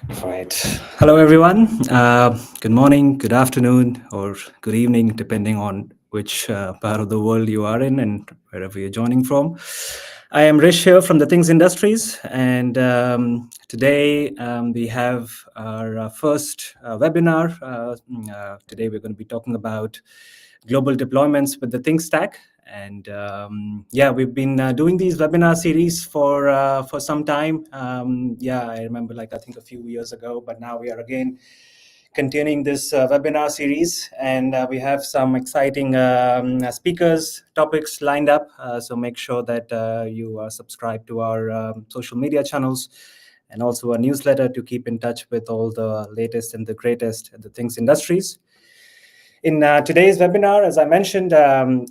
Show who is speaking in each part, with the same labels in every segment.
Speaker 1: Right. Hello, everyone. Good morning, good afternoon, or good evening, depending on which part of the world you are in and wherever you're joining from. I am Rish here from the Things Industries, and today we have our first webinar. Today we're going to be talking about global deployments with the Think Stack. And yeah, we've been doing these webinar series for some time. Yeah, I remember, like, I think a few years ago, but now we are again continuing this webinar series, and we have some exciting speakers, topics lined up. So make sure that you are subscribed to our social media channels and also a newsletter to keep in touch with all the latest and the greatest at the Things Industries. In today's webinar, as I mentioned,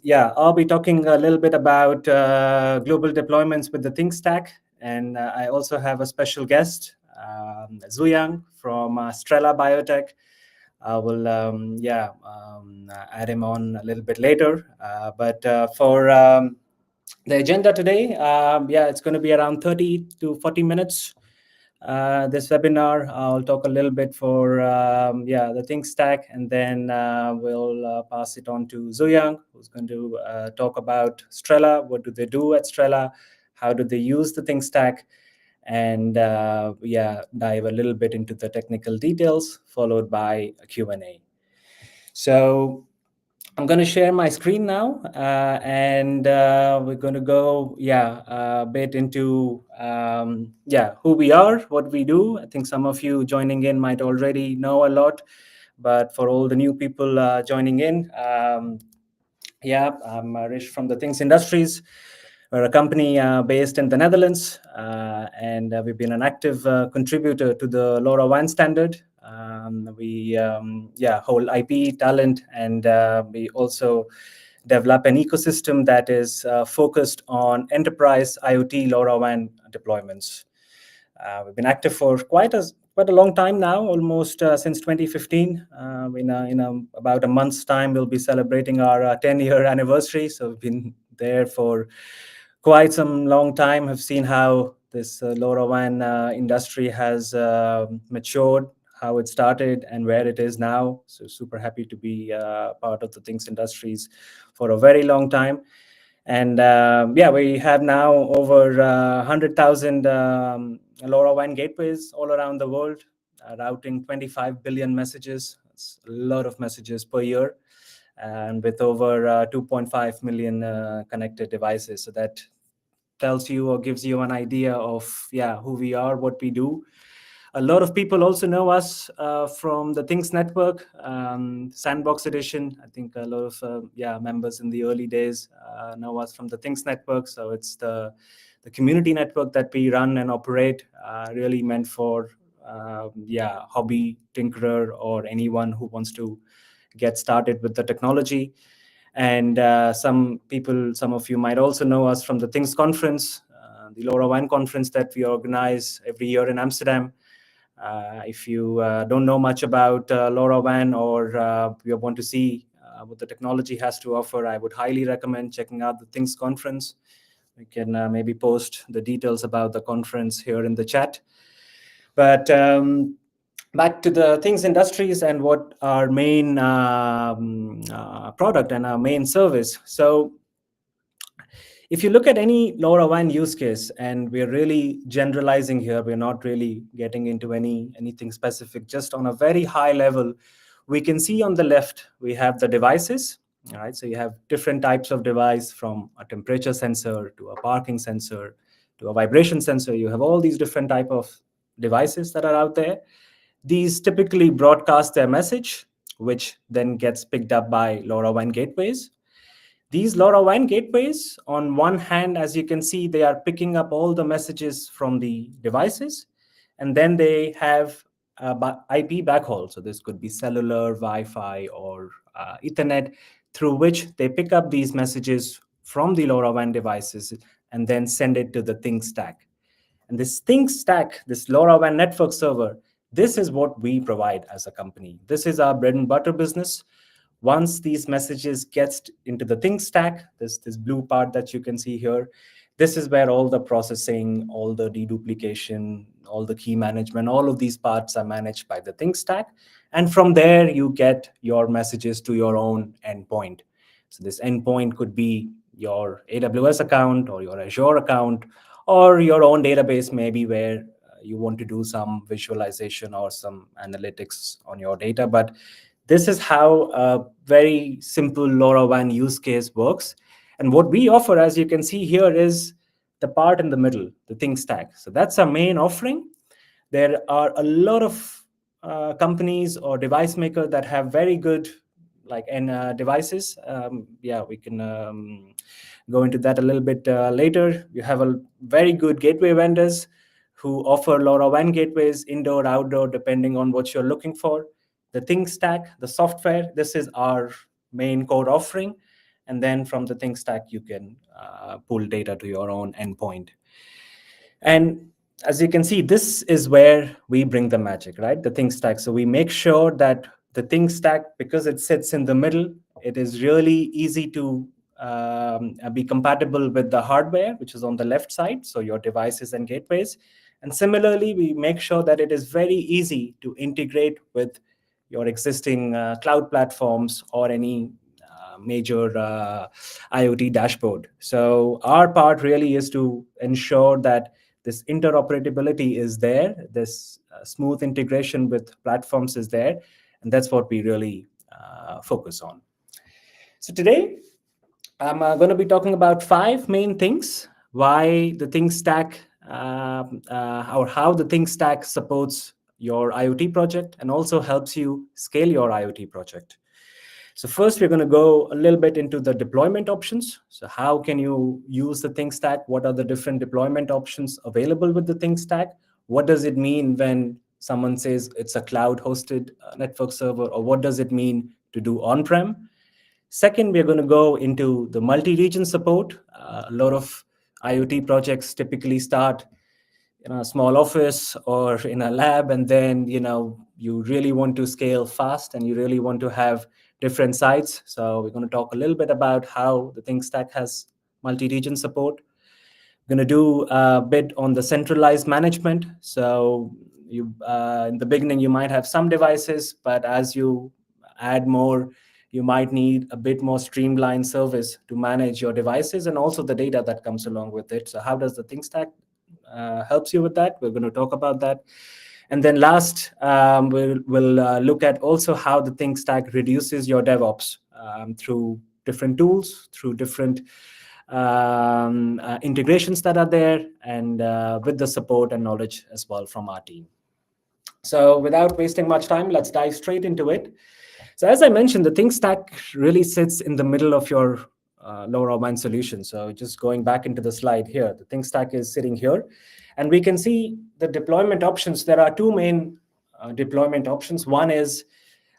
Speaker 1: yeah, I'll be talking a little bit about global deployments with the Think Stack. And I also have a special guest, Zuyang from Strella Biotech. I will, add him on a little bit later. But for the agenda today, yeah, it's going to be around 30 to 40 minutes. This webinar, I'll talk a little bit for the Think Stack, and then we'll pass it on to Zuyang, who's going to talk about Strella. What do they do at Strella? How do they use the Think Stack? And dive a little bit into the technical details, followed by a Q&A. So I'm going to share my screen now, and we're going to go, a bit into, who we are, what we do. I think some of you joining in might already know a lot, but for all the new people joining in, I'm Rish from the Things Industries. We're a company based in the Netherlands, and we've been an active contributor to the LoRaWAN standard. We hold IP talent, and we also develop an ecosystem that is focused on enterprise IoT LoRaWAN deployments. We've been active for quite a long time now, almost since 2015. In about a month's time, we'll be celebrating our 10-year anniversary. So we've been there for quite some long time. Have seen how this LoRaWAN industry has matured, how it started, and where it is now. So super happy to be part of the Things Industries for a very long time. And we have now over 100,000 LoRaWAN gateways all around the world, routing 25 billion messages. It's a lot of messages per year, and with over 2.5 million connected devices. So that tells you or gives you an idea of who we are, what we do. A lot of people also know us from the Things Network, Sandbox Edition. I think a lot of members in the early days know us from the Things Network. So it's the community network that we run and operate, really meant for hobby tinkerer or anyone who wants to get started with the technology. And some of you might also know us from the Things Conference, the LoRaWAN conference that we organize every year in Amsterdam. If you don't know much about LoRaWAN, or you want to see what the technology has to offer, I would highly recommend checking out the Things Conference. We can maybe post the details about the conference here in the chat. But back to the Things Industries and what our main product and our main service. So if you look at any LoRaWAN use case, and we're really generalizing here, we're not really getting into anything specific, just on a very high level, we can see on the left, we have the devices. All right, so you have different types of device, from a temperature sensor to a parking sensor to a vibration sensor. You have all these different type of devices that are out there. These typically broadcast their message, which then gets picked up by LoRaWAN gateways. These LoRaWAN gateways, on one hand, as you can see, they are picking up all the messages from the devices, and then they have IP backhaul. So this could be cellular, Wi-Fi, or Ethernet, through which they pick up these messages from the LoRaWAN devices and then send it to the Think Stack. And this Think Stack, this LoRaWAN network server, this is what we provide as a company. This is our bread and butter business. Once these messages get into the Think Stack, this blue part that you can see here, This is where all the processing, all the deduplication, all the key management, all of these parts are managed by the ThinkStack. And from there, you get your messages to your own endpoint. So this endpoint could be your AWS account or your Azure account or your own database, maybe where you want to do some visualization or some analytics on your data. But this is how a very simple LoRaWAN use case works. And what we offer, as you can see here, is the part in the middle, the ThinkStack. So that's our main offering. There are a lot of companies or device makers that have very good devices. Yeah, we can go into that a little bit later. You have a very good gateway vendors who offer LoRaWAN gateways, indoor, outdoor, depending on what you're looking for. The ThinkStack, the software, this is our main core offering. And then from the ThinkStack, you can pull data to your own endpoint. And as you can see, this is where we bring the magic, right? The ThinkStack. So we make sure that the ThinkStack, because it sits in the middle, it is really easy to be compatible with the hardware, which is on the left side, so your devices and gateways. And similarly, we make sure that it is very easy to integrate with your existing cloud platforms or any major IoT dashboard. So our part really is to ensure that this interoperability is there, this smooth integration with platforms is there, and that's what we really focus on. So today, I'm going to be talking about 5 main things why the ThinkStack or how the ThinkStack supports your IoT project and also helps you scale your IoT project. So first, we're going to go a little bit into the deployment options. So how can you use the ThinkStack? What are the different deployment options available with the ThinkStack? What does it mean when someone says it's a cloud-hosted network server, or what does it mean to do on-prem? Second, we're going to go into the multi-region support. A lot of IoT projects typically start in a small office or in a lab, and then you really want to scale fast and you really want to have different sites. So we're going to talk a little bit about how the ThinkStack has multi-region support. We're going to do a bit on the centralized management. So you in the beginning you might have some devices, but as you add more, you might need a bit more streamlined service to manage your devices and also the data that comes along with it. So how does the ThinkStack helps you with that? We're going to talk about that. And then last, we'll look at also how the ThinkStack reduces your DevOps through different tools, through different integrations that are there, and with the support and knowledge as well from our team. So without wasting much time, let's dive straight into it. So as I mentioned, the ThinkStack really sits in the middle of your LoRaWAN solution. So just going back into the slide here, the ThinkStack is sitting here. And we can see the deployment options. There are 2 main deployment options. One is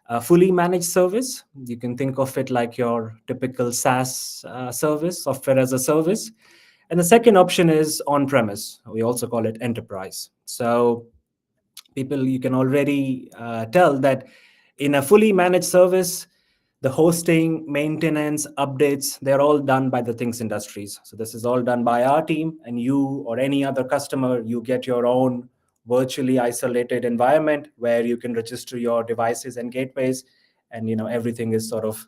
Speaker 1: a fully managed service. You can think of it like your typical SaaS service, software as a service. And the second option is on-premise. We also call it enterprise. So people, you can already tell that in a fully managed service, the hosting, maintenance, updates, they're all done by the Things Industries. So this is all done by our team, and you or any other customer, you get your own virtually isolated environment where you can register your devices and gateways, and everything is sort of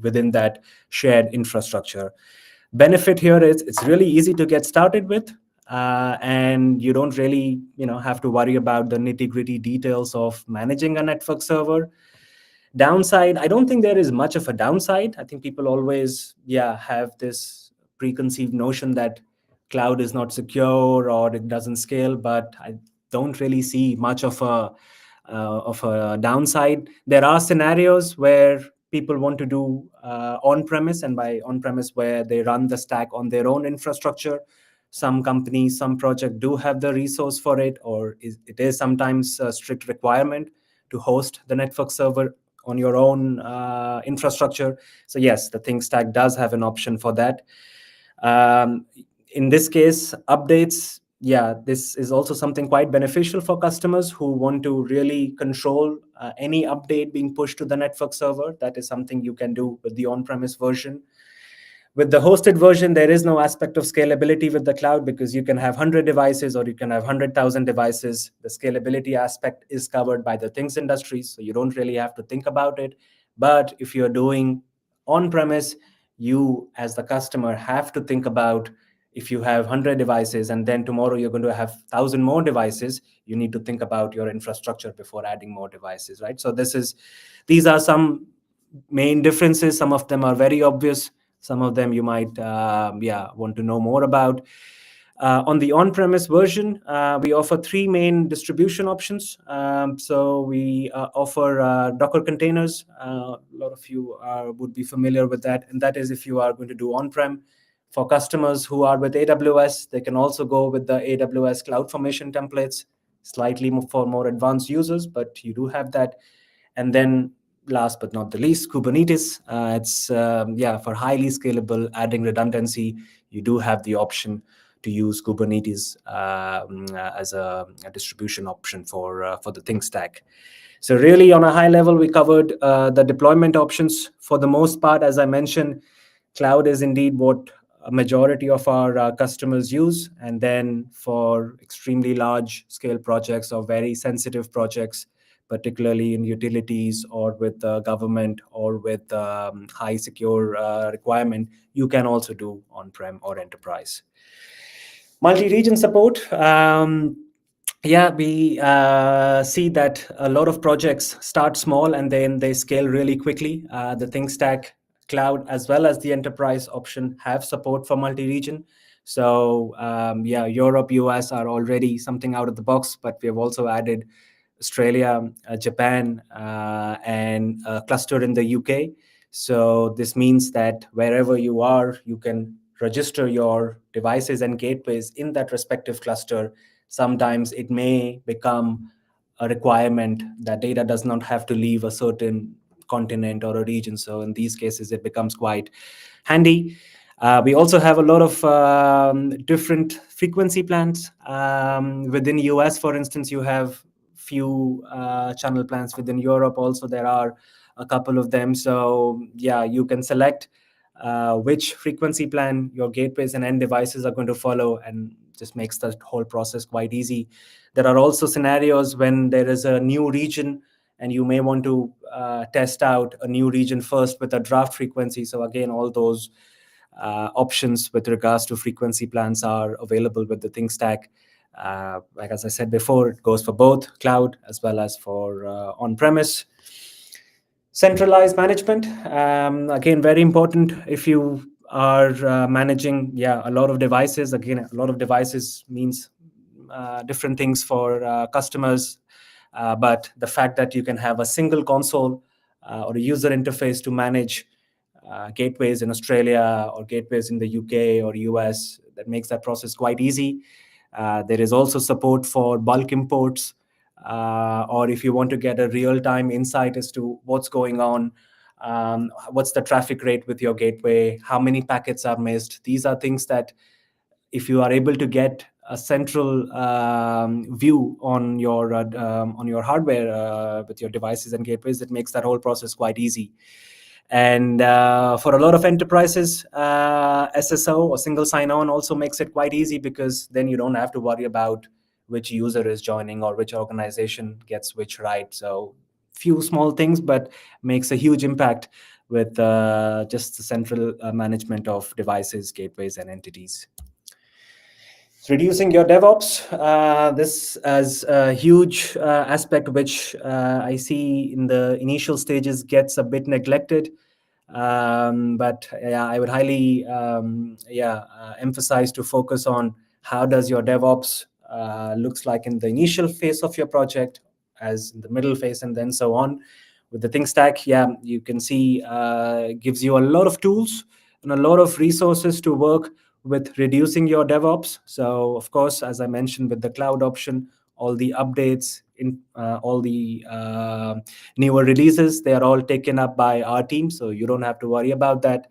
Speaker 1: within that shared infrastructure. Benefit here is it's really easy to get started with, and you don't really have to worry about the nitty-gritty details of managing a network server. Downside, I don't think there is much of a downside. I think people always have this preconceived notion that cloud is not secure or it doesn't scale, but I don't really see much of a downside. There are scenarios where people want to do on-premise, and by on-premise where they run the stack on their own infrastructure. Some companies, some project do have the resource for it, or it is sometimes a strict requirement to host the network server on your own infrastructure. So yes, the ThinkStack does have an option for that. In this case, updates, this is also something quite beneficial for customers who want to really control any update being pushed to the network server. That is something you can do with the on-premise version. With the hosted version, there is no aspect of scalability with the cloud because you can have 100 devices or you can have 100,000 devices. The scalability aspect is covered by the things industry, so you don't really have to think about it. But if you're doing on-premise, you as the customer have to think about, if you have 100 devices and then tomorrow you're going to have 1,000 more devices, you need to think about your infrastructure before adding more devices, right? So these are some main differences. Some of them are very obvious. Some of them you might want to know more about. On the on-premise version, we offer three main distribution options. So we offer Docker containers. A lot of you would be familiar with that. And that is if you are going to do on-prem. For customers who are with AWS, they can also go with the AWS CloudFormation templates, slightly more for more advanced users, but you do have that. And then last but not the least, Kubernetes. It's for highly scalable, adding redundancy. You do have the option to use Kubernetes as a distribution option for the Think stack. So really, on a high level, we covered the deployment options. For the most part, as I mentioned, cloud is indeed what a majority of our customers use. And then for extremely large scale projects or very sensitive projects, particularly in utilities or with the government or with high secure requirement, you can also do on-prem or enterprise. Multi-region support. We see that a lot of projects start small and then they scale really quickly. The ThinkStack Cloud as well as the enterprise option have support for multi-region. So Europe, US are already something out of the box, but we have also added Australia, Japan, and a cluster in the UK. So this means that wherever you are, you can register your devices and gateways in that respective cluster. Sometimes it may become a requirement that data does not have to leave a certain continent or a region. So in these cases, it becomes quite handy. We also have a lot of different frequency plans. Within US, for instance, you have few channel plans. Within Europe also, there are a couple of them. So you can select which frequency plan your gateways and end devices are going to follow, and just makes the whole process quite easy. There are also scenarios when there is a new region and you may want to test out a new region first with a draft frequency. So again, all those options with regards to frequency plans are available with the ThinkStack. Like as I said before, it goes for both cloud as well as for on-premise. Centralized management, again, very important if you are managing a lot of devices. Again, a lot of devices means different things for customers, but the fact that you can have a single console or a user interface to manage gateways in Australia or gateways in the UK or US, that makes that process quite easy. There is also support for bulk imports, or if you want to get a real-time insight as to what's going on, what's the traffic rate with your gateway, how many packets are missed. These are things that if you are able to get a central view on your hardware with your devices and gateways, it makes that whole process quite easy. And for a lot of enterprises, SSO or single sign-on also makes it quite easy, because then you don't have to worry about which user is joining or which organization gets which right. So few small things, but makes a huge impact with just the central management of devices, gateways, and entities. Reducing your DevOps, this as a huge aspect which I see in the initial stages gets a bit neglected. But I would highly emphasize to focus on how does your DevOps looks like in the initial phase of your project, as in the middle phase, and then so on. With the ThinkStack, you can see gives you a lot of tools and a lot of resources to work with reducing your DevOps. So of course, as I mentioned, with the cloud option, all the updates in all the newer releases, they are all taken up by our team, so you don't have to worry about that.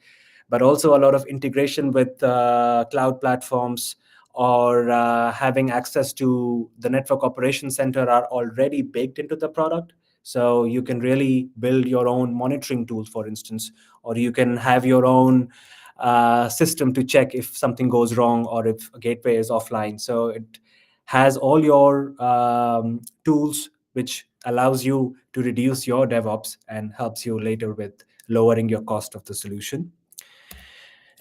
Speaker 1: But also a lot of integration with cloud platforms, or having access to the network operations center, are already baked into the product. So you can really build your own monitoring tools, for instance, or you can have your own system to check if something goes wrong or if a gateway is offline. So it has all your tools, which allows you to reduce your DevOps and helps you later with lowering your cost of the solution.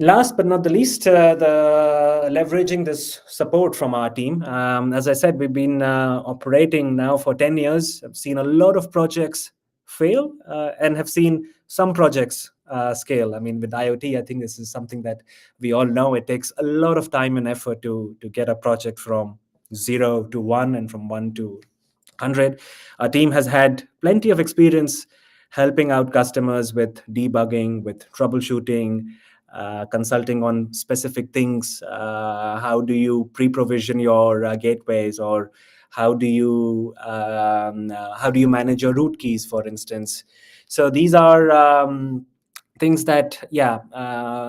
Speaker 1: Last but not the least, the leveraging this support from our team. As I said, we've been operating now for 10 years. I've seen a lot of projects fail and have seen some projects scale. I mean, with IoT, I think this is something that we all know. It takes a lot of time and effort to get a project from 0 to 1 and from 1 to 100. Our team has had plenty of experience helping out customers with debugging, with troubleshooting, consulting on specific things. How do you pre-provision your gateways, or how do you manage your root keys, for instance? So these are things that,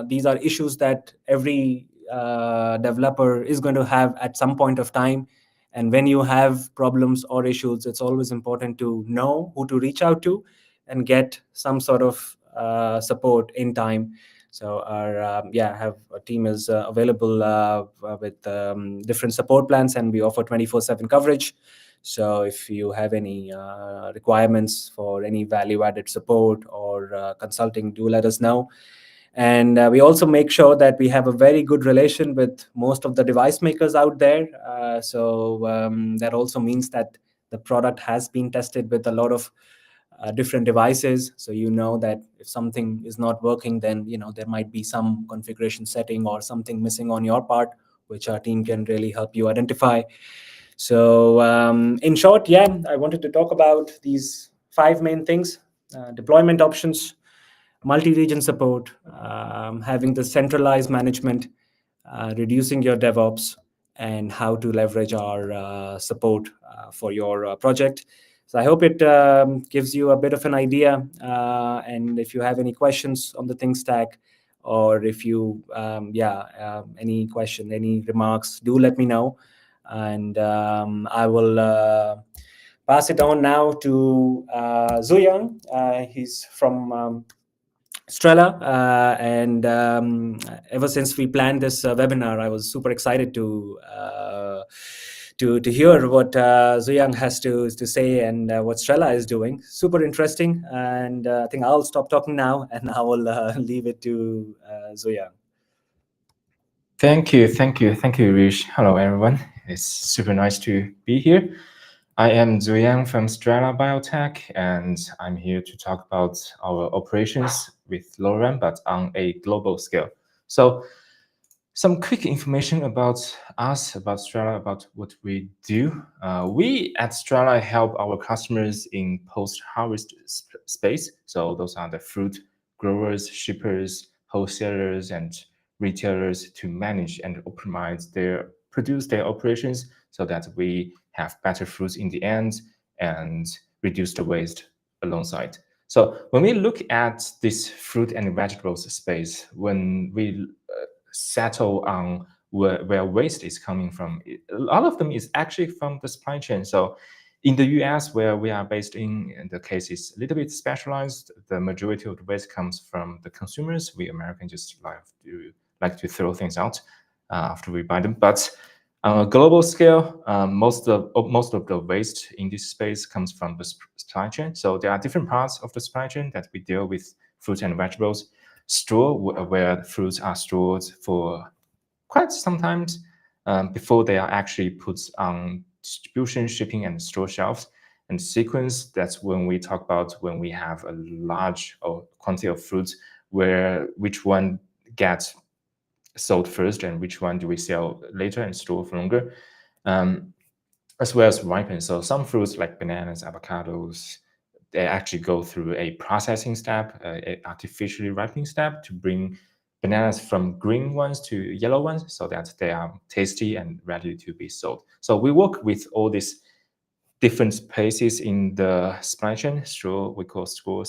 Speaker 1: these are issues that every developer is going to have at some point of time. And when you have problems or issues, it's always important to know who to reach out to and get some sort of support in time. So our have a team is available with different support plans, and we offer 24/7 coverage. So if you have any requirements for any value-added support or consulting, do let us know. And we also make sure that we have a very good relation with most of the device makers out there. That also means that the product has been tested with a lot of different devices. So you know that if something is not working, then there might be some configuration setting or something missing on your part, which our team can really help you identify. So in short, I wanted to talk about these 5 main things: deployment options, multi-region support, having the centralized management, reducing your DevOps, and how to leverage our support for your project. So I hope it gives you a bit of an idea. And if you have any questions on the Think Stack, or if you, any question, any remarks, do let me know. And I will pass it on now to Zuyang. He's from Strella, and ever since we planned this webinar, I was super excited to hear what Zuyang has to say and what Strella is doing. Super interesting, and I think I'll stop talking now, and I will leave it to Zuyang.
Speaker 2: Thank you, Rish. Hello, everyone. It's super nice to be here. I am Zuyang from Strella Biotech, and I'm here to talk about our operations with LoRaWAN, but on a global scale. So, some quick information about us, about Strella, about what we do. We at Strella help our customers in post-harvest space. So those are the fruit growers, shippers, wholesalers, and retailers to manage and produce their operations so that we have better fruits in the end and reduce the waste alongside. So when we look at this fruit and vegetables space, when we settle on where waste is coming from, a lot of them is actually from the supply chain. So in the US, where we are based in, the case is a little bit specialized. The majority of the waste comes from the consumers. We Americans just like to throw things out after we buy them. But on a global scale, most of the waste in this space comes from the supply chain. So there are different parts of the supply chain that we deal with: fruits and vegetables, store where fruits are stored for quite some times before they are actually put on distribution, shipping, and store shelves. And sequence, that's when we talk about when we have a large quantity of fruits, which one gets sold first and which one do we sell later and store for longer, as well as ripen. So some fruits like bananas, avocados, they actually go through a processing step, an artificially ripening step to bring bananas from green ones to yellow ones so that they are tasty and ready to be sold. So we work with all these different places in the supply chain, we call store,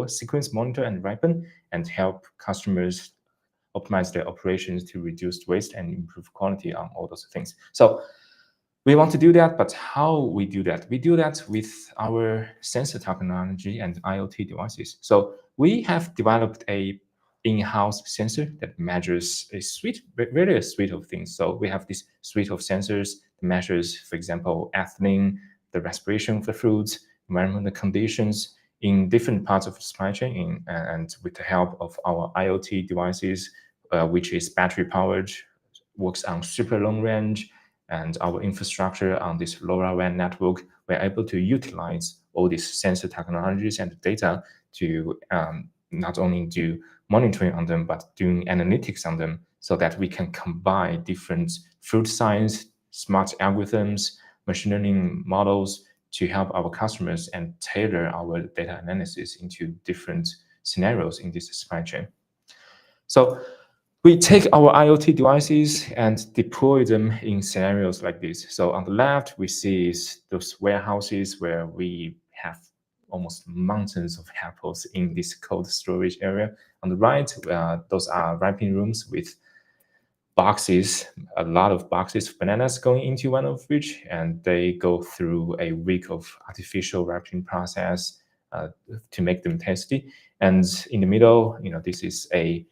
Speaker 2: sequence, monitor, and ripen, and help customers optimize their operations to reduce waste and improve quality on all those things. So We want to do that, but how we do that? We do that with our sensor technology and IoT devices. So we have developed a in-house sensor that measures a really a suite of things. So we have this suite of sensors that measures, for example, ethylene, the respiration of the fruits, environmental conditions in different parts of the supply chain, and with the help of our IoT devices, which is battery powered, works on super long range, and our infrastructure on this LoRaWAN network, we're able to utilize all these sensor technologies and data to not only do monitoring on them, but doing analytics on them so that we can combine different food science, smart algorithms, machine learning models to help our customers and tailor our data analysis into different scenarios in this supply chain. So we take our IoT devices and deploy them in scenarios like this. So on the left, we see is those warehouses where we have almost mountains of apples in this cold storage area. On the right, those are ripening rooms with boxes, a lot of boxes of bananas going into one of which, and they go through a week of artificial ripening process to make them tasty. And in the middle, this is a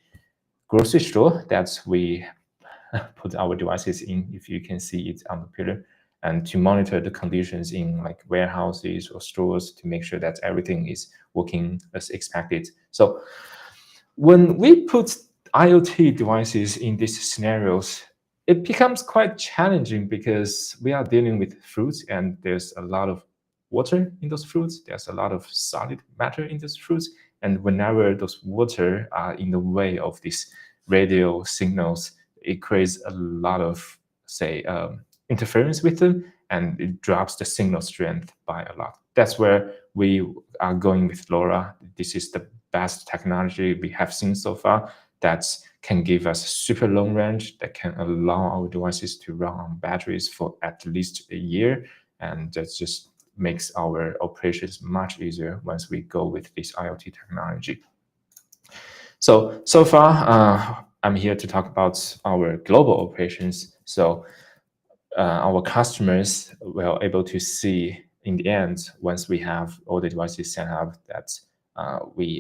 Speaker 2: grocery store that we put our devices in, if you can see it on the pillar, and to monitor the conditions in like warehouses or stores to make sure that everything is working as expected. So when we put IoT devices in these scenarios, it becomes quite challenging because we are dealing with fruits and there's a lot of water in those fruits. There's a lot of solid matter in those fruits. And whenever those water are in the way of these radio signals, it creates a lot of, say, interference with them, and it drops the signal strength by a lot. That's where we are going with LoRa. This is the best technology we have seen so far that can give us super long range, that can allow our devices to run on batteries for at least a year. And that just makes our operations much easier once we go with this IoT technology. So far, I'm here to talk about our global operations. So our customers were able to see in the end, once we have all the devices set up, that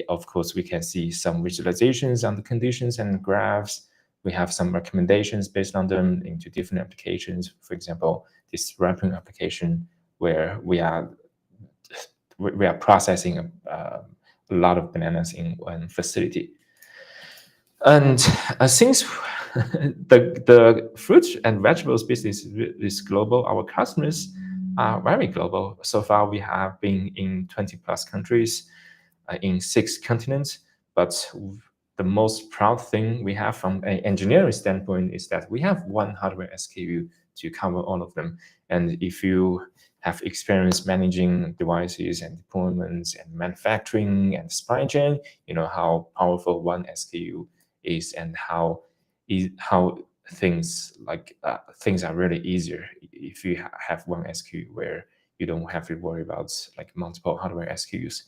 Speaker 2: of course, we can see some visualizations on the conditions and graphs. We have some recommendations based on them into different applications. For example, this wrapping application where we are processing a lot of bananas in one facility. And since the fruit and vegetables business is global, our customers are very global. So far, we have been in 20 plus countries, in 6 continents. But the most proud thing we have from an engineering standpoint is that we have one hardware SKU to cover all of them. And if you have experience managing devices and deployments and manufacturing and supply chain, you know how powerful one SKU is and how things are really easier if you have one SKU where you don't have to worry about like multiple hardware SKUs.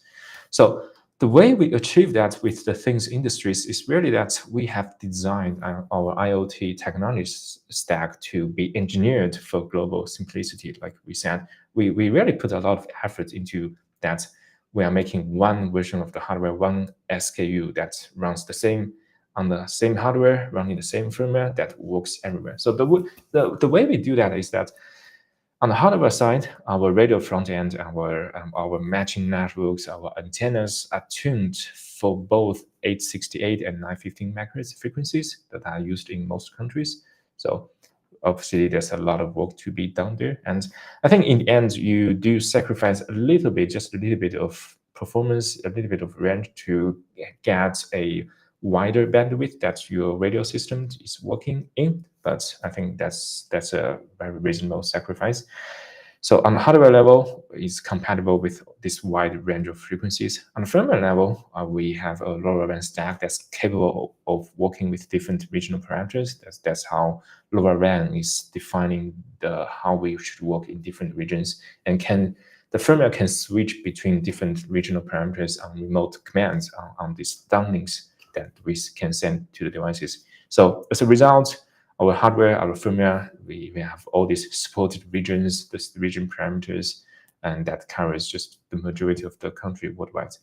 Speaker 2: So the way we achieve that with the things industries is really that we have designed our IoT technology stack to be engineered for global simplicity. Like we said, we really put a lot of effort into that. We are making one version of the hardware, one SKU that runs on the same hardware, running the same firmware that works everywhere. So the way we do that is that on the hardware side, our radio front end, our matching networks, our antennas are tuned for both 868 and 915 megahertz frequencies that are used in most countries. So obviously, there's a lot of work to be done there. And I think in the end, you do sacrifice just a little bit of performance, a little bit of range to get a wider bandwidth that your radio system is working in. But I think that's a very reasonable sacrifice. So on the hardware level, it's compatible with this wide range of frequencies. On the firmware level, we have a LoRaWAN stack that's capable of working with different regional parameters. That's how LoRaWAN is defining how we should work in different regions, and the firmware can switch between different regional parameters on remote commands on these downlinks that we can send to the devices. So as a result, our hardware, our firmware we have all these supported regions, this region parameters, and that covers just the majority of the country worldwide.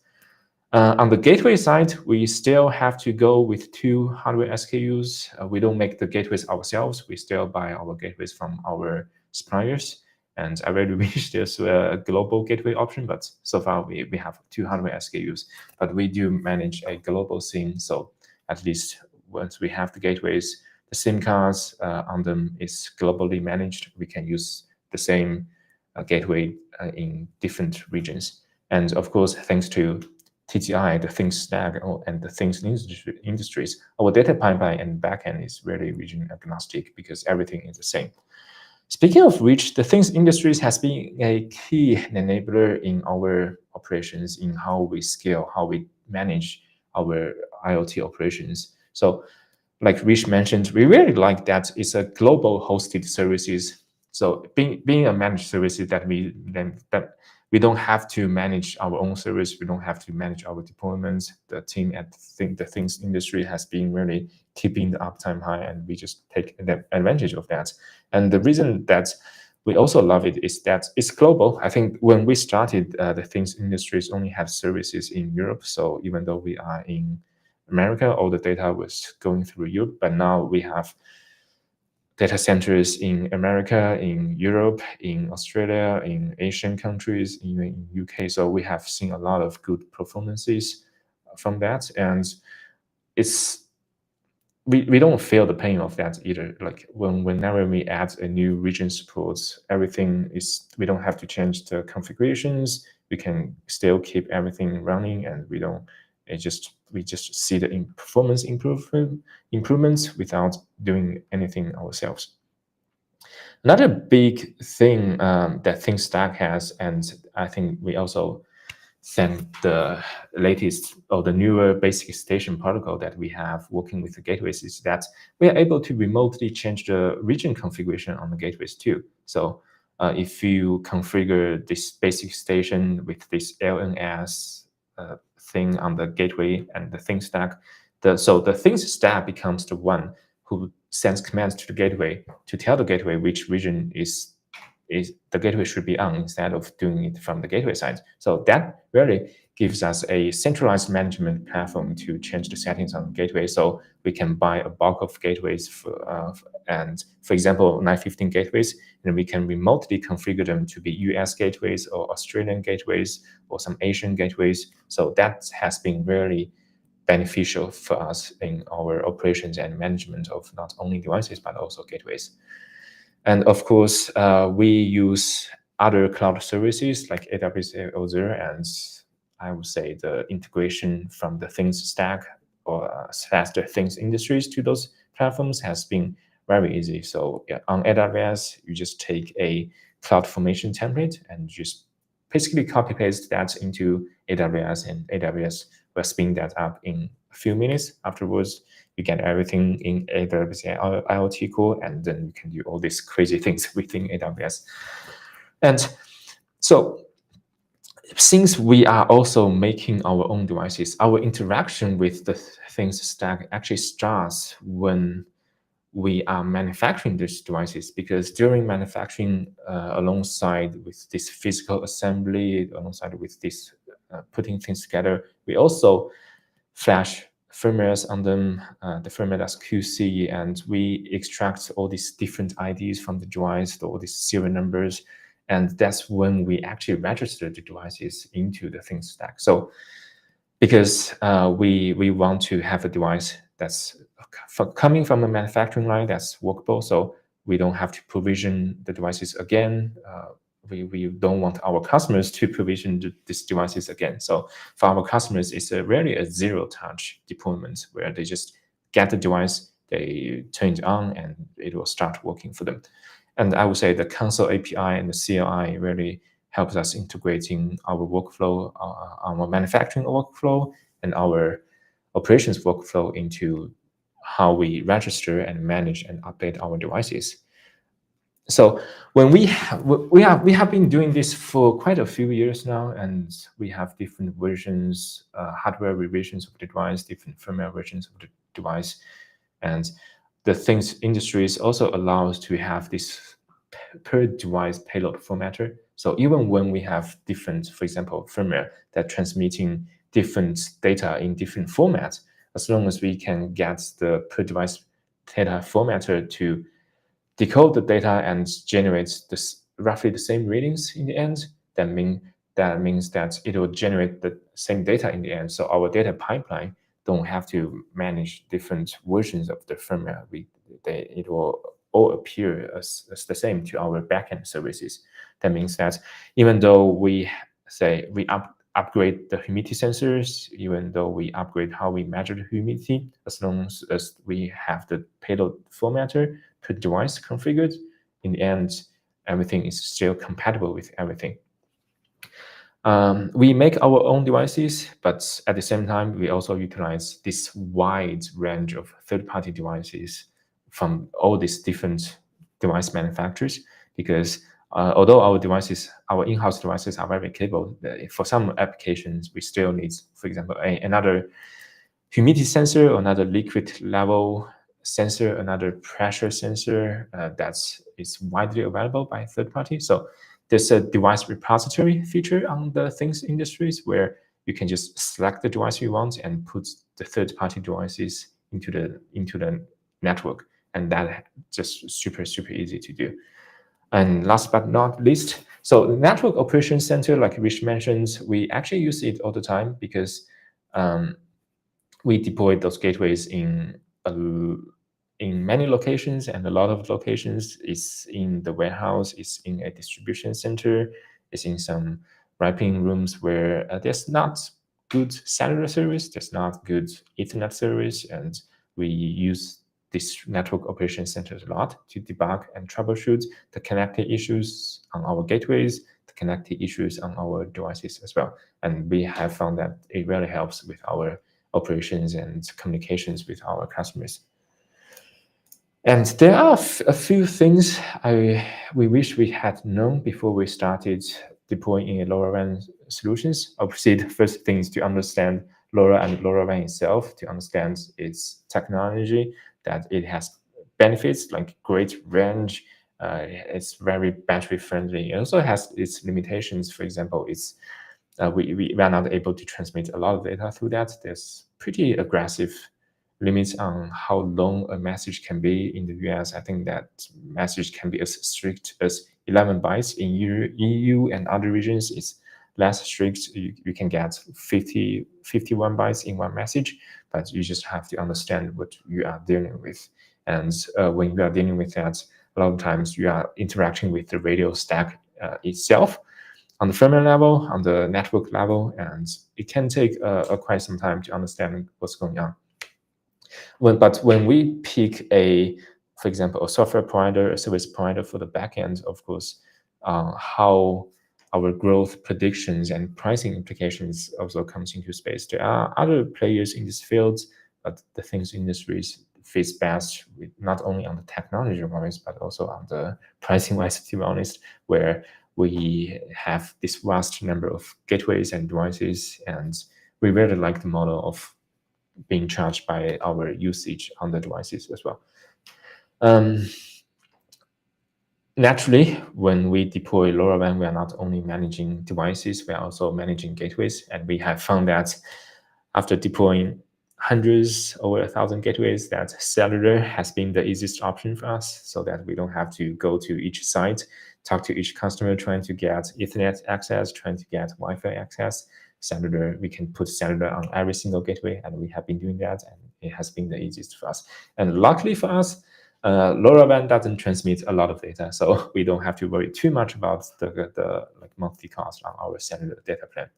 Speaker 2: On the gateway side, we still have to go with 2 hardware SKUs. We don't make the gateways ourselves. We still buy our gateways from our suppliers. And I really wish there's a global gateway option, but so far we have 2 hardware SKUs. But we do manage a global SIM, so at least once we have the gateways, the SIM cards on them is globally managed. We can use the same gateway in different regions. And of course, thanks to TTI, the Things Stack, and the Things industries, our data pipeline and backend is really region agnostic because everything is the same. Speaking of which, the Things industries has been a key enabler in our operations, in how we scale, how we manage our IoT operations. So, like Rish mentioned, we really like that it's a global hosted services. So, being a managed services that we don't have to manage our own service. We don't have to manage our deployments. The team at the Things industry has been really keeping the uptime high, and we just take advantage of that. And the reason that we also love it is that it's global. I think when we started, the Things industries only have services in Europe. So even though we are in America, all the data was going through Europe, but now we have data centers in America, in Europe, in Australia, in Asian countries, even in UK. So we have seen a lot of good performances from that, and it's we don't feel the pain of that either. Like whenever we add a new region supports, everything is we don't have to change the configurations. We can still keep everything running, and we just see the performance improvements without doing anything ourselves. Another big thing that Think Stack has, and I think we also thank the latest or the newer basic station protocol that we have working with the gateways, is that we are able to remotely change the region configuration on the gateways too. So if you configure this basic station with this LNS thing on the gateway and the Things Stack, so the Things Stack becomes the one who sends commands to the gateway to tell the gateway which region is the gateway should be on, instead of doing it from the gateway side. So that really gives us a centralized management platform to change the settings on the gateway. So we can buy a bulk of gateways and for example, 915 gateways, and we can remotely configure them to be US gateways or Australian gateways or some Asian gateways. So that has been really beneficial for us in our operations and management of not only devices, but also gateways. And of course, we use other cloud services like AWS, Azure, and I would say the integration from the Things Stack or faster Things industries to those platforms has been very easy. So yeah, on AWS, you just take a CloudFormation template and just basically copy paste that into AWS, and AWS will spin that up in a few minutes. Afterwards, you get everything in AWS IoT core, and then you can do all these crazy things within AWS. And so since we are also making our own devices, our interaction with the Things Stack actually starts when we are manufacturing these devices, because during manufacturing, alongside with this physical assembly, alongside with this putting things together, we also flash firmwares on them, the firmware as QC, and we extract all these different IDs from the device, all these serial numbers, and that's when we actually register the devices into the Things Stack. So because we want to have a device that's coming from a manufacturing line that's workable, so we don't have to provision the devices again. We don't want our customers to provision these devices again. So for our customers, it's really a zero-touch deployment where they just get the device, they turn it on, and it will start working for them. And I would say the console API and the CLI really helps us integrating our workflow, our manufacturing workflow, and our operations workflow into how we register and manage and update our devices. So when we have been doing this for quite a few years now, and we have different versions, hardware revisions of the device, different firmware versions of the device, and the things industries also allow us to have this per device payload formatter. So even when we have different, for example, firmware that transmitting different data in different formats, as long as we can get the per device data formatter to decode the data and generate this roughly the same readings in the end, that means that it will generate the same data in the end. So our data pipeline don't have to manage different versions of the firmware. It will all appear as the same to our backend services. That means that even though we say we upgrade the humidity sensors, even though we upgrade how we measure the humidity, as long as we have the payload formatter per device configured, in the end, everything is still compatible with everything. We make our own devices, but at the same time, we also utilize this wide range of third-party devices from all these different device manufacturers, because although our in-house devices are very capable, for some applications, we still need, for example, another humidity sensor, another liquid level sensor, another pressure sensor that is widely available by third party. So there's a device repository feature on the things industries where you can just select the device you want and put the third party devices into the network, and that just super easy to do. And last but not least, so the network operation center, like Rish mentioned, we actually use it all the time because we deployed those gateways in many locations, and a lot of locations is in the warehouse, is in a distribution center, is in some wrapping rooms where there's not good cellular service, there's not good Ethernet service, and we use this network operation centers a lot to debug and troubleshoot the connectivity issues on our gateways, the connectivity issues on our devices as well. And we have found that it really helps with our operations and communications with our customers. And there are a few things we wish we had known before we started deploying in LoRaWAN solutions. Obviously, the first thing is to understand LoRa and LoRaWAN itself, to understand its technology, that it has benefits like great range, it's very battery friendly. It also has its limitations. For example, we are not able to transmit a lot of data through that. There's pretty aggressive limits on how long a message can be in the US. I think that message can be as strict as 11 bytes. In EU and other regions, it's less strict. You can get 51 bytes in one message, but you just have to understand what you are dealing with. And when you are dealing with that, a lot of times you are interacting with the radio stack itself on the firmware level, on the network level, and it can take quite some time to understand what's going on. But when we pick for example, a software provider, a service provider for the backend, of course, how our growth predictions and pricing implications also comes into space. There are other players in this field, but the things industries fits best with not only on the technology wise, but also on the pricing wise, to be honest, where we have this vast number of gateways and devices, and we really like the model of being charged by our usage on the devices as well. Naturally, when we deploy LoRaWAN, we are not only managing devices, we are also managing gateways. And we have found that after deploying hundreds, over 1,000 gateways, that cellular has been the easiest option for us, so that we don't have to go to each site, talk to each customer, trying to get Ethernet access, trying to get Wi-Fi access. Cellular, we can put cellular on every single gateway, and we have been doing that, and it has been the easiest for us. And luckily for us, LoRaWAN doesn't transmit a lot of data, so we don't have to worry too much about the like monthly cost on our cellular data plan.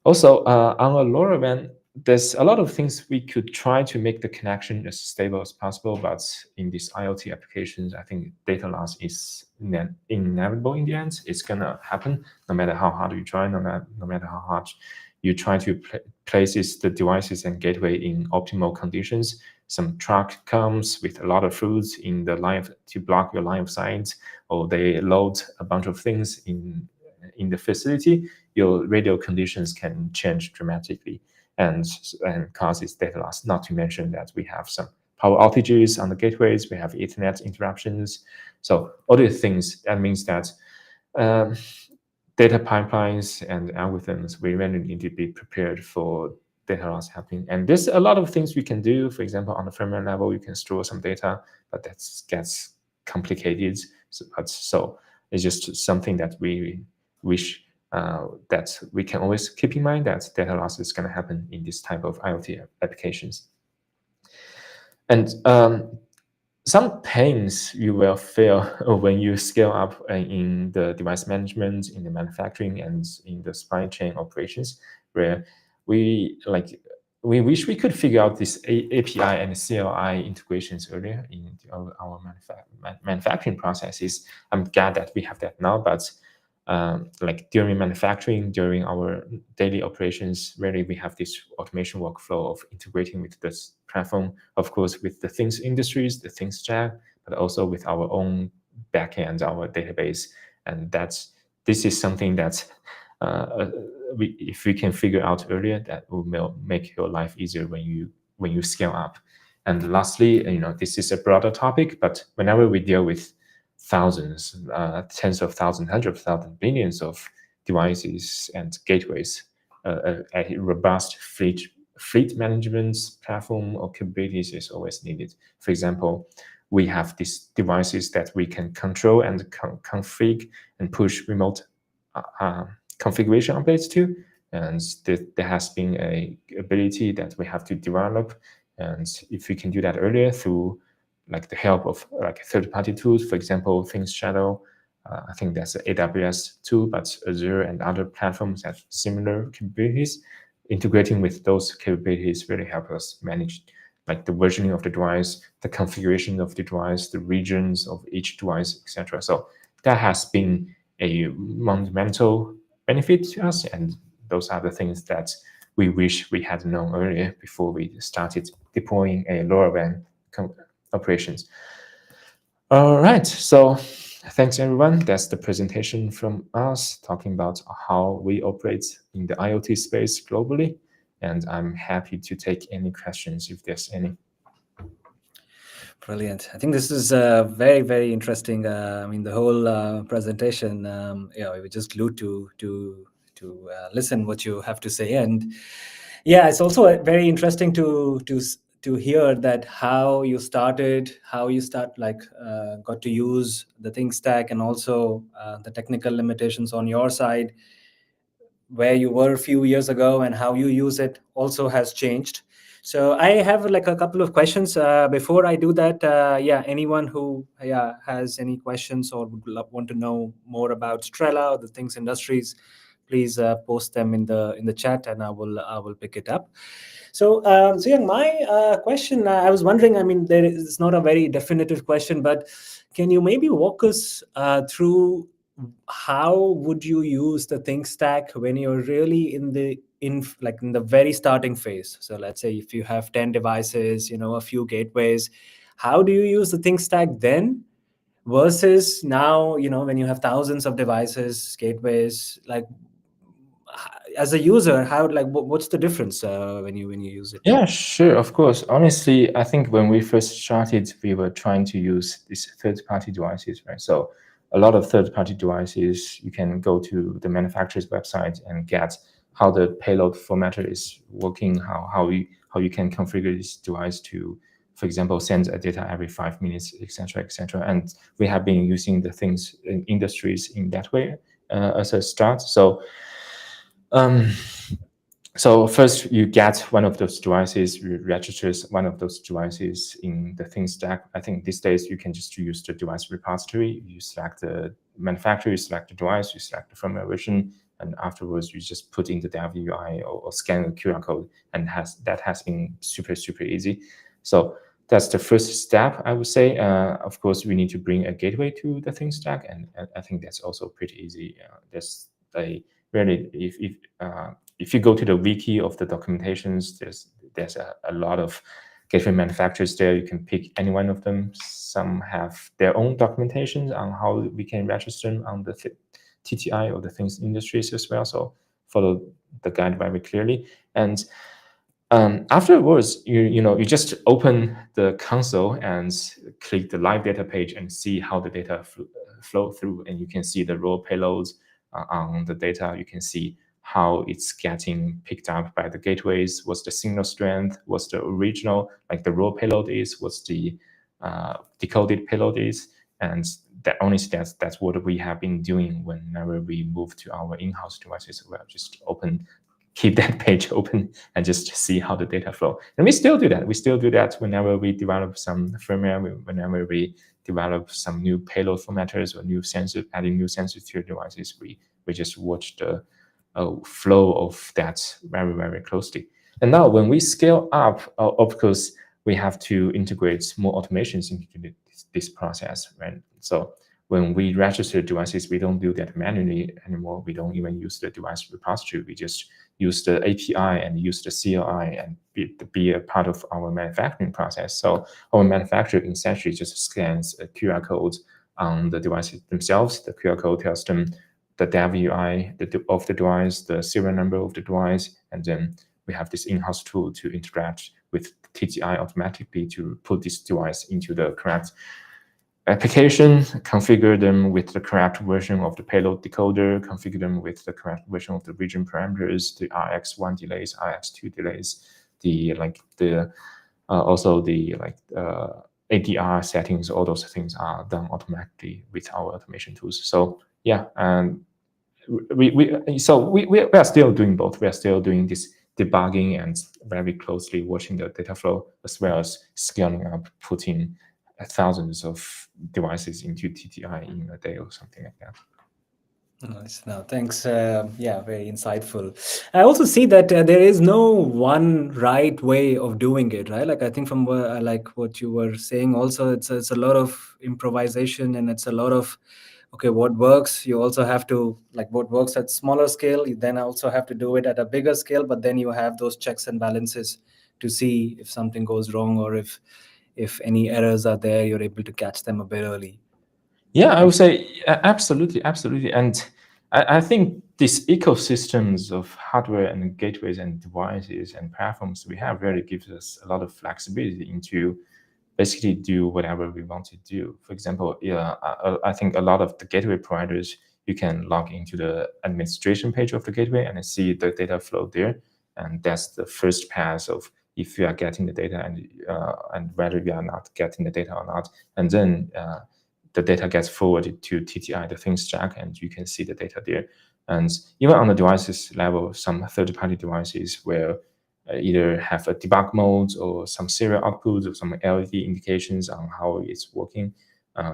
Speaker 2: Also, on a LoRaWAN, there's a lot of things we could try to make the connection as stable as possible, but in these IoT applications, I think data loss is inevitable in the end. It's gonna happen no matter how hard you try, no matter how hard you try to place the devices and gateway in optimal conditions. Some truck comes with a lot of fruits in the line to block your line of sight, or they load a bunch of things in the facility. Your radio conditions can change dramatically and causes data loss. Not to mention that we have some power outages on the gateways, we have Ethernet interruptions. So all these things, that means that um, data pipelines and algorithms, we really need to be prepared for data loss happening. And there's a lot of things we can do. For example, on the firmware level, you can store some data, but that gets complicated. So it's just something that we wish that we can always keep in mind, that data loss is going to happen in this type of IoT applications. And some pains you will feel when you scale up in the device management, in the manufacturing, and in the supply chain operations, where we wish we could figure out this API and CLI integrations earlier in our manufacturing processes. I'm glad that we have that now, but like during manufacturing, during our daily operations, really we have this automation workflow of integrating with this platform, of course, with the things industries, the things stack, but also with our own backend, our database. And this is something that if we can figure out earlier, that will make your life easier when you scale up. And lastly, this is a broader topic, but whenever we deal with thousands, tens of thousands, hundreds of thousands, billions of devices and gateways, a robust fleet management platform or capabilities is always needed. For example, we have these devices that we can control and config and push remote configuration updates to, and there has been a ability that we have to develop. And if we can do that earlier through like the help of like third-party tools, for example, Things Shadow, I think that's an AWS tool, but Azure and other platforms have similar capabilities. Integrating with those capabilities really help us manage like the versioning of the device, the configuration of the device, the regions of each device, etc. So that has been a monumental benefit to us, and those are the things that we wish we had known earlier before we started deploying a LoRaWAN operations. All right, so thanks everyone. That's the presentation from us talking about how we operate in the IoT space globally. And I'm happy to take any questions if there's any.
Speaker 1: Brilliant. I think this is very, very interesting. I mean, the whole presentation, we just glued to listen what you have to say. And yeah, it's also very interesting to hear that how you started, how you got to use the Think Stack, and also the technical limitations on your side, where you were a few years ago and how you use it also has changed. So I have like a couple of questions. Before I do that, anyone who has any questions or would want to know more about Strella or the Things Industries, please post them in the chat, and I will pick it up. So, Zuyang, my question, I was wondering, I mean, it's not a very definitive question, but can you maybe walk us through how would you use the Think Stack when you're really in the very starting phase? So let's say if you have 10 devices, a few gateways, how do you use the Think Stack then versus now, when you have thousands of devices, gateways, like as a user, what's the difference when you use it?
Speaker 2: Yeah, sure, of course. Honestly, I think when we first started, we were trying to use these third-party devices, right? So a lot of third-party devices, you can go to the manufacturer's website and get how the payload formatter is working, how you can configure this device to, for example, send a data every 5 minutes, etc., etc. And we have been using the things in industries in that way as a start. So first, you get one of those devices, you register one of those devices in the Think Stack. I think these days you can just use the device repository. You select the manufacturer, you select the device, you select the firmware version, and afterwards you just put in the dev UI or scan the QR code, and that has been super, super easy. So that's the first step, I would say. Of course, we need to bring a gateway to the Think Stack, and I think that's also pretty easy. There's a really, if you go to the wiki of the documentations, there's a lot of gateway manufacturers there. You can pick any one of them. Some have their own documentations on how we can register them on the TTI or the Things Industries as well. So follow the guide very clearly. And Afterwards, you just open the console and click the live data page and see how the data flow through, and you can see the raw payloads on the data. You can see how it's getting picked up by the gateways, what's the signal strength, what's the original, like the raw payload is, what's the decoded payload is, and that honestly, that's what we have been doing whenever we move to our in-house devices. We'll just keep that page open and just see how the data flow. And we still do that. We still do that whenever we develop some firmware, whenever we develop some new payload formatters or new sensor, adding new sensors to your devices. We just watch the flow of that very, very closely. And now when we scale up, of course, we have to integrate more automations into this process, right? So when we register devices, we don't do that manually anymore. We don't even use the device repository. We just use the API and use the CLI and be a part of our manufacturing process. So our manufacturer essentially just scans a QR code on the devices themselves. The QR code tells them the dev UI of the device, the serial number of the device, and then we have this in-house tool to interact with TTI automatically to put this device into the correct application, configure them with the correct version of the payload decoder, configure them with the correct version of the region parameters, the RX1 delays, RX2 delays, also the ADR settings. All those things are done automatically with our automation tools. So yeah, and we are still doing both. We are still doing this debugging and very closely watching the data flow, as well as scaling up, putting thousands of devices into TTI in a day or something like that.
Speaker 1: Nice. No, thanks. Yeah, very insightful. I also see that there is no one right way of doing it, right? Like I think from like what you were saying, also it's a lot of improvisation, and it's a lot of okay, what works. You also have to like what works at smaller scale. You then also have to do it at a bigger scale, but then you have those checks and balances to see if something goes wrong or if any errors are there, you're able to catch them a bit early.
Speaker 2: Yeah, I would say absolutely, absolutely. And I think these ecosystems of hardware and gateways and devices and platforms we have really gives us a lot of flexibility into basically do whatever we want to do. For example, I think a lot of the gateway providers, you can log into the administration page of the gateway and see the data flow there. And that's the first pass of if you are getting the data and whether you are not getting the data or not. And then the data gets forwarded to TTI, the things jack, and you can see the data there. And even on the devices level, some third-party devices where either have a debug mode or some serial outputs or some LED indications on how it's working.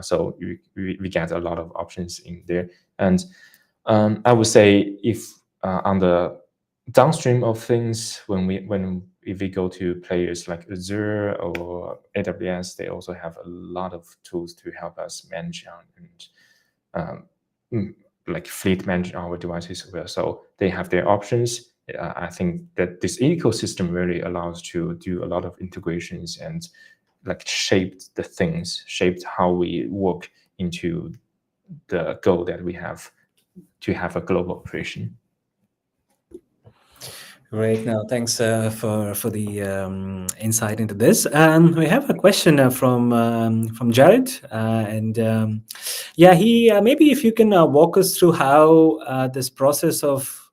Speaker 2: So we get a lot of options in there. And I would say if on the downstream of things, if we go to players like Azure or AWS, they also have a lot of tools to help us manage and like fleet manage our devices as well. So they have their options. I think that this ecosystem really allows to do a lot of integrations and like shaped how we work into the goal that we have to have a global operation.
Speaker 1: Great. Now, thanks for the insight into this. We have a question from Jared, and yeah, he maybe if you can walk us through how this process of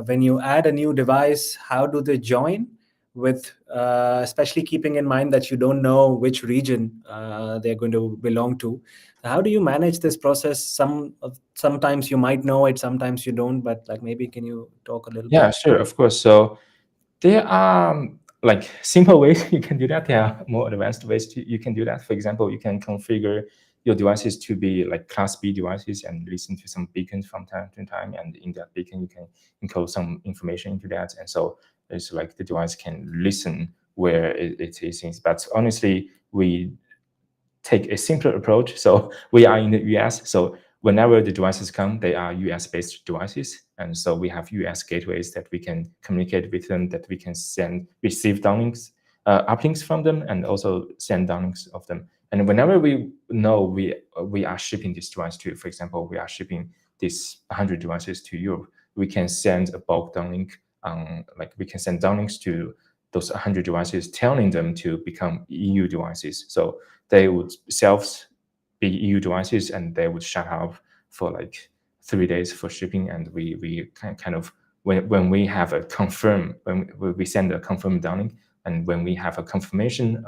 Speaker 1: when you add a new device, how do they join with, especially keeping in mind that you don't know which region they're going to belong to. How do you manage this process? Sometimes you might know it, sometimes you don't. But like maybe can you talk a little bit?
Speaker 2: Yeah, sure, of course. So there are like simple ways you can do that. There are more advanced ways you can do that. For example, you can configure your devices to be like Class B devices and listen to some beacons from time to time. And in that beacon, you can encode some information into that. And so it's like the device can listen where it is. But honestly, we take a simpler approach. So we are in the US. So whenever the devices come, they are US-based devices. And so we have US gateways that we can communicate with them, that we can receive downlinks, uplinks from them, and also send downlinks of them. And whenever we know we are shipping this device to, for example, we are shipping these 100 devices to Europe, we can send a bulk downlink. Like we can send downlinks to those 100 devices, telling them to become EU devices. So they would self be EU devices, and they would shut off for like 3 days for shipping. And we kind of when we have a confirm, when we send a confirm downlink, and when we have a confirmation,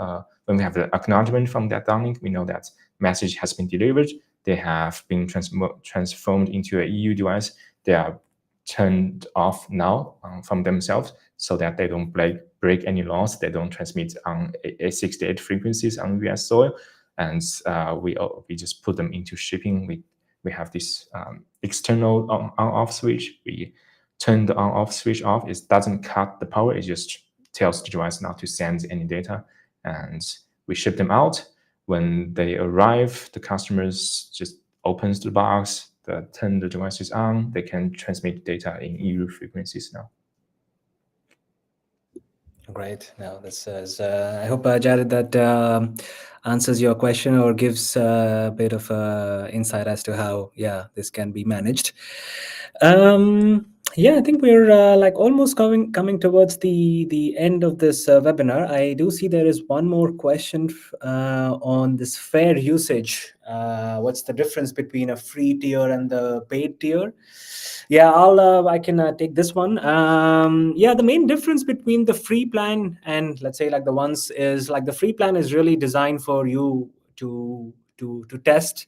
Speaker 2: when we have the acknowledgement from that downlink, we know that message has been delivered. They have been transformed into a EU device. They are turned off now from themselves, so that they don't break any laws. They don't transmit on 68 frequencies on US soil, and we just put them into shipping. We have this external on-off switch. We turn the on-off switch off. It doesn't cut the power. It just tells the device not to send any data, and we ship them out. When they arrive, the customers just opens the box, turn the devices on. They can transmit data in EU frequencies now.
Speaker 1: Great. Now, this is, I hope, Jared, that answers your question or gives a bit of insight as to how, this can be managed. I think we're like almost coming towards the end of this webinar. I do see there is one more question on this fair usage. What's the difference between a free tier and the paid tier? Yeah, I can take this one. The main difference between the free plan and, let's say, like the ones is like the free plan is really designed for you to test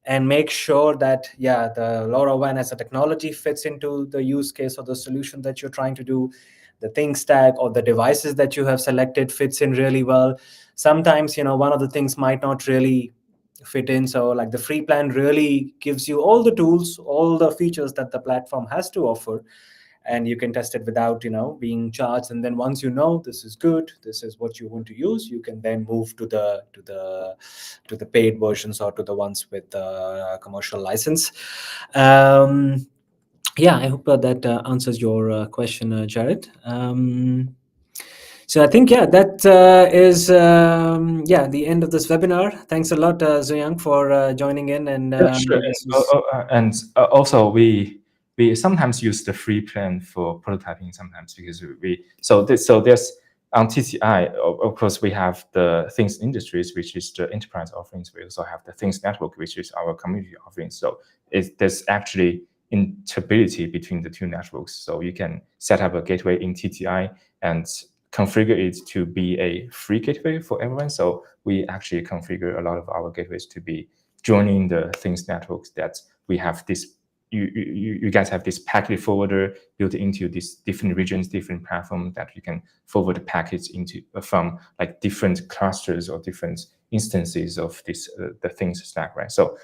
Speaker 1: and make sure that the LoRaWAN as a technology fits into the use case or the solution that you're trying to do. The thing stack or the devices that you have selected fits in really well. Sometimes one of the things might not really fit in, so like the free plan really gives you all the tools, all the features that the platform has to offer, and you can test it without being charged. And then once this is good, this is what you want to use, you can then move to the paid versions or to the ones with the commercial license. I hope that answers your question, Jared. So I think that is the end of this webinar. Thanks a lot, Zuyang, for joining in. And
Speaker 2: Sure. Also we sometimes use the free plan for prototyping sometimes, because there's on TCI, of course, we have the Things Industries, which is the enterprise offerings. We also have the Things Network, which is our community offerings. So there's actually interoperability between the two networks. So you can set up a gateway in TTI and configure it to be a free gateway for everyone. So we actually configure a lot of our gateways to be joining the Things networks, that we have this. You guys have this packet forwarder built into these different regions, different platforms, that you can forward the packets into from like different clusters or different instances of this the Things stack, right? So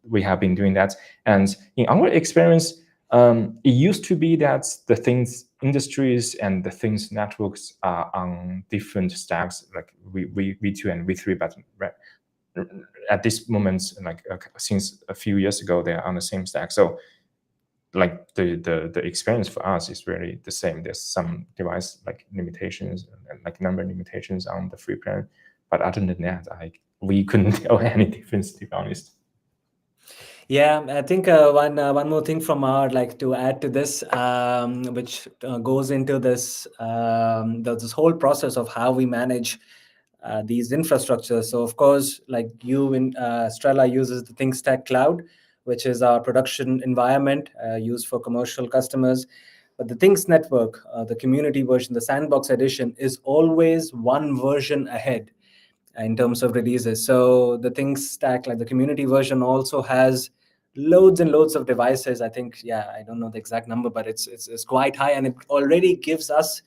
Speaker 2: we have been doing that, and in our experience, it used to be that the Things Industries and the Things networks are on different stacks, like V2 and V3, but at this moment, like since a few years ago, they're on the same stack. So like the experience for us is really the same. There's some device like limitations, like number limitations on the free plan, but other than that, we couldn't tell any difference, to be honest.
Speaker 1: Yeah, I think one more thing from our, like, to add to this, which goes into this this whole process of how we manage these infrastructures. So of course, like you in Strella uses the ThinkStack Cloud, which is our production environment used for commercial customers. But the Things Network, the community version, the Sandbox edition, is always one version ahead in terms of releases. So the Things Stack, like the community version, also has loads and loads of devices. I think, I don't know the exact number, but it's quite high, and it already gives us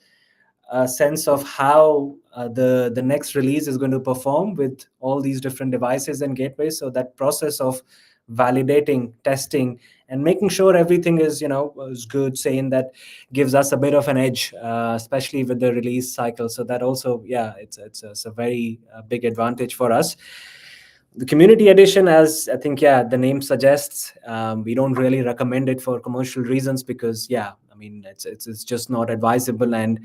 Speaker 1: a sense of how the next release is going to perform with all these different devices and gateways. So that process of validating, testing, and making sure everything is is good, saying that gives us a bit of an edge, especially with the release cycle. So that also, it's a very big advantage for us. The community edition, as I think the name suggests, we don't really recommend it for commercial reasons, because it's just not advisable. And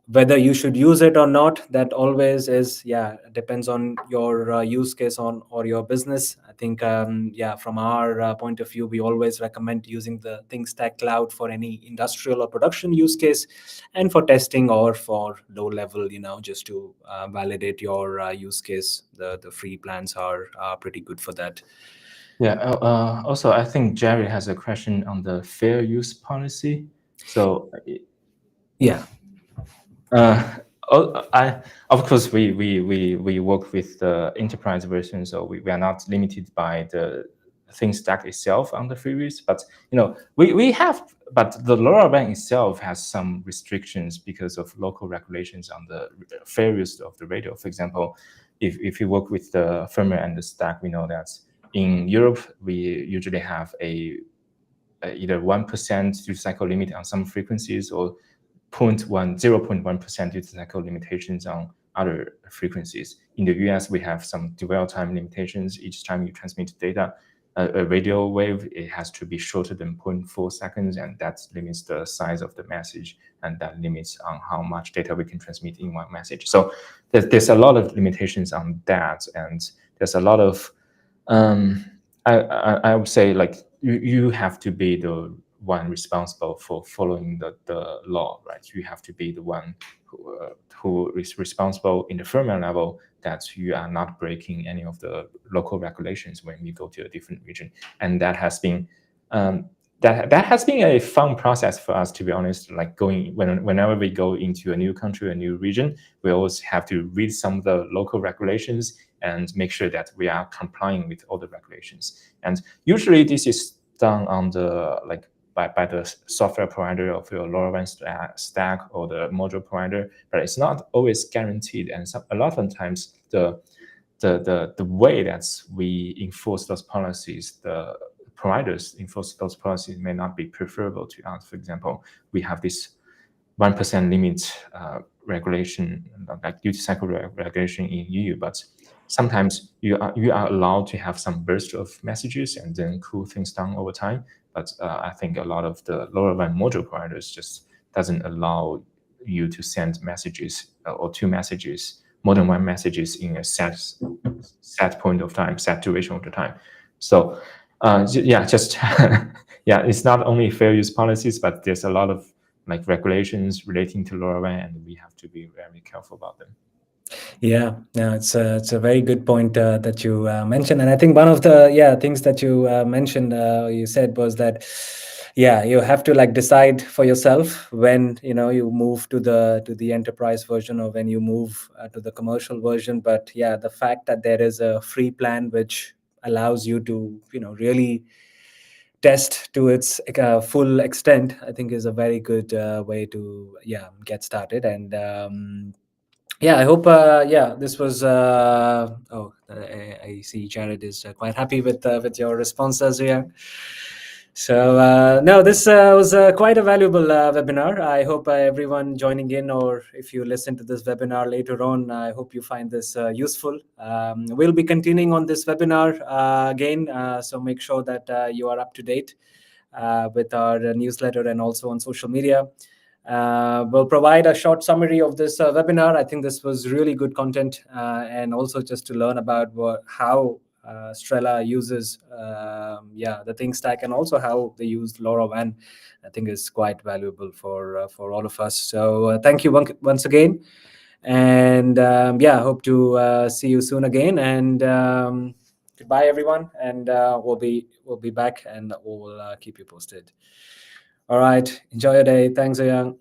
Speaker 1: whether you should use it or not, that always is, depends on your use case on or your business. I think from our point of view, we always recommend using the ThinkStack Cloud for any industrial or production use case, and for testing or for low level, just to validate your use case. The free plans are pretty good for that.
Speaker 2: Yeah. Also, I think Jerry has a question on the fair use policy. So,
Speaker 1: Yeah.
Speaker 2: of course we work with the enterprise version, so we are not limited by the thing stack itself on the free use. But we have, but the LoRaWAN itself has some restrictions because of local regulations on the fair use of the radio. For example, if you work with the firmware and the stack, we know that in Europe we usually have a either 1% duty cycle limit on some frequencies, or 0.1% duty cycle limitations on other frequencies. In the US, we have some dwell time limitations. Each time you transmit data, a radio wave, it has to be shorter than 0.4 seconds, and that limits the size of the message, and that limits on how much data we can transmit in one message. So there's a lot of limitations on that, and there's a lot of I would say, like, you have to be the one responsible for following the law, right? You have to be the one who is responsible in the firmware level, that you are not breaking any of the local regulations when you go to a different region. And that has been that has been a fun process for us, to be honest. Like, whenever we go into a new country, a new region, we always have to read some of the local regulations and make sure that we are complying with all the regulations. And usually this is done on the by the software provider of your LoRaWAN stack, or the module provider, but it's not always guaranteed. And a lot of times the way that we enforce those policies, the providers enforce those policies, may not be preferable to us. For example, we have this 1% limit regulation, like duty cycle regulation in EU, but sometimes you are allowed to have some burst of messages and then cool things down over time. But I think a lot of the LoRaWAN module providers just doesn't allow you to send messages, or two messages, more than one messages in a set point of time, set duration of the time. So just it's not only fair use policies, but there's a lot of regulations relating to LoRaWAN, and we have to be very careful about them.
Speaker 1: Yeah, it's a very good point that you mentioned, and I think one of the things that you mentioned, you said, was that you have to decide for yourself when you move to the enterprise version, or when you move to the commercial version. But the fact that there is a free plan which allows you to really test to its full extent, I think is a very good way to get started. And I hope this was I see Jared is quite happy with your responses here. So no, this was quite a valuable webinar. I hope everyone joining in, or if you listen to this webinar later on, I hope you find this useful. We'll be continuing on this webinar again, so make sure that you are up to date with our newsletter and also on social media. We'll provide a short summary of this webinar. I think this was really good content, and also just to learn about how Strella uses the ThinkStack, and also how they use LoRaWAN. I think is quite valuable for all of us. So thank you once again, and hope to see you soon again. And goodbye, everyone, and we'll be back, and we'll keep you posted. All right, enjoy your day. Thanks, Zuyang.